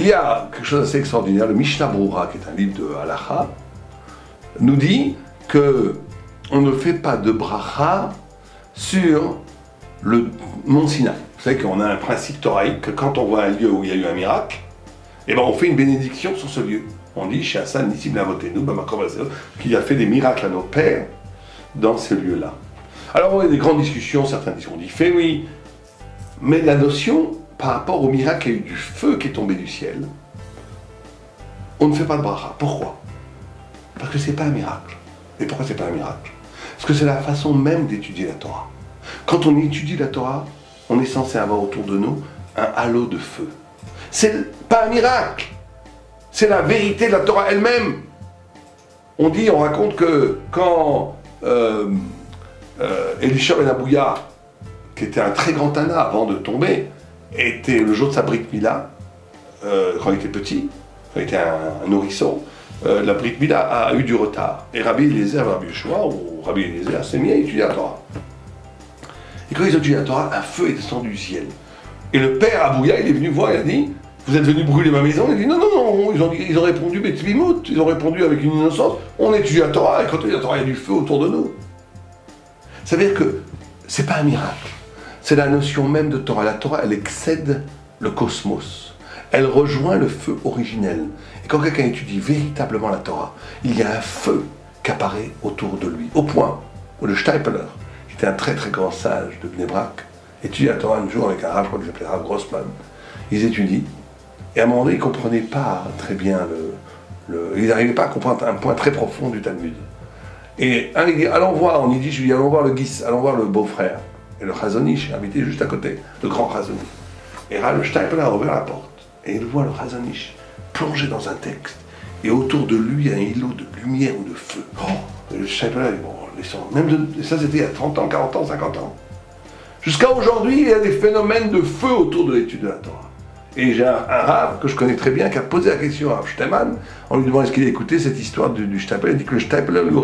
il y a quelque chose d'assez extraordinaire. Le Mishnah Brura, qui est un livre de Halacha, nous dit que on ne fait pas de bracha sur le mont Sinaï. Vous savez qu'on a un principe thoraïque que quand on voit un lieu où il y a eu un miracle, eh ben on fait une bénédiction sur ce lieu. On dit chez Hassan Nissim Lavotenu, qu'il a fait des miracles à nos pères dans ce lieu-là. Alors il y a des grandes discussions, certains disent qu'on dit fait oui, mais la notion par rapport au miracle, il y a eu du feu qui est tombé du ciel, on ne fait pas de bracha. Pourquoi? Parce que c'est pas un miracle. Et pourquoi c'est pas un miracle? Parce que c'est la façon même d'étudier la Torah. Quand on étudie la Torah, on est censé avoir autour de nous un halo de feu. C'est pas un miracle, c'est la vérité de la Torah elle-même. On raconte que quand Elisha ben Abouya, qui était un très grand Tana avant de tomber, était le jour de sa Brit Mila, quand il était petit, quand il était un nourrisson, la Brit Mila a eu du retard. Et Rabbi Eliezer, Rabbi Yeshua, ou Rabbi Eliezer s'est mis à étudier la Torah. Et quand ils ont étudié la Torah, un feu est descendu du ciel. Et le père Abouya, il est venu voir, il a dit, vous êtes venu brûler ma maison? Il a dit, non, non, non, ils ont répondu, Betlimout, ils ont répondu avec une innocence, on étudie la Torah, et quand on étudie la Torah, il y a du feu autour de nous. Ça veut dire que c'est pas un miracle, c'est la notion même de Torah. La Torah, elle excède le cosmos, elle rejoint le feu originel. Et quand quelqu'un étudie véritablement la Torah, il y a un feu qui apparaît autour de lui, au point où le Steipler, qui était un très très grand sage de Bnei Brak, étudie la Torah un jour avec un rabbin, je crois qu'il s'appelait Rav Grossman. Ils étudient, et à un moment donné, ils ne comprenaient pas très bien ils n'arrivaient pas à comprendre un point très profond du Talmud. Et un, il dit, allons voir, on y dit, je lui dis, allons voir le Guis, allons voir le beau-frère. Et le Chazonish est invité juste à côté, le grand Chazonish. Et le Steipler a ouvert la porte, et il voit le Chazonish plongé dans un texte, et autour de lui, un îlot de lumière ou de feu. Oh, et le Steipler dit, bon, ça c'était il y a 30 ans, 40 ans, 50 ans. Jusqu'à aujourd'hui, il y a des phénomènes de feu autour de l'étude de la Torah. Et j'ai un rave que je connais très bien qui a posé la question à Steinman en lui demandant est-ce qu'il a écouté cette histoire du Steipler. Il dit que le Steipler lui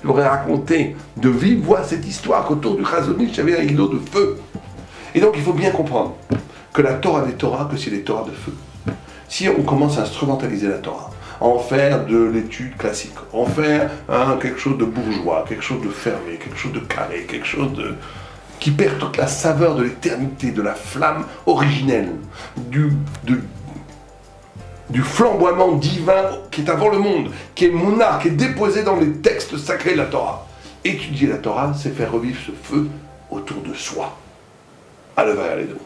aurait raconté de vive voix cette histoire qu'autour du Chazonish, il y avait un îlot de feu. Et donc il faut bien comprendre que la Torah des Torahs, que c'est des Torahs de feu. Si on commence à instrumentaliser la Torah, en faire de l'étude classique, en faire quelque chose de bourgeois, quelque chose de fermé, quelque chose de carré, quelque chose qui perd toute la saveur de l'éternité, de la flamme originelle, du flamboiement divin qui est avant le monde, qui est Mouna, qui est déposé dans les textes sacrés de la Torah. Étudier la Torah, c'est faire revivre ce feu autour de soi. À l'œuvre et à les deux.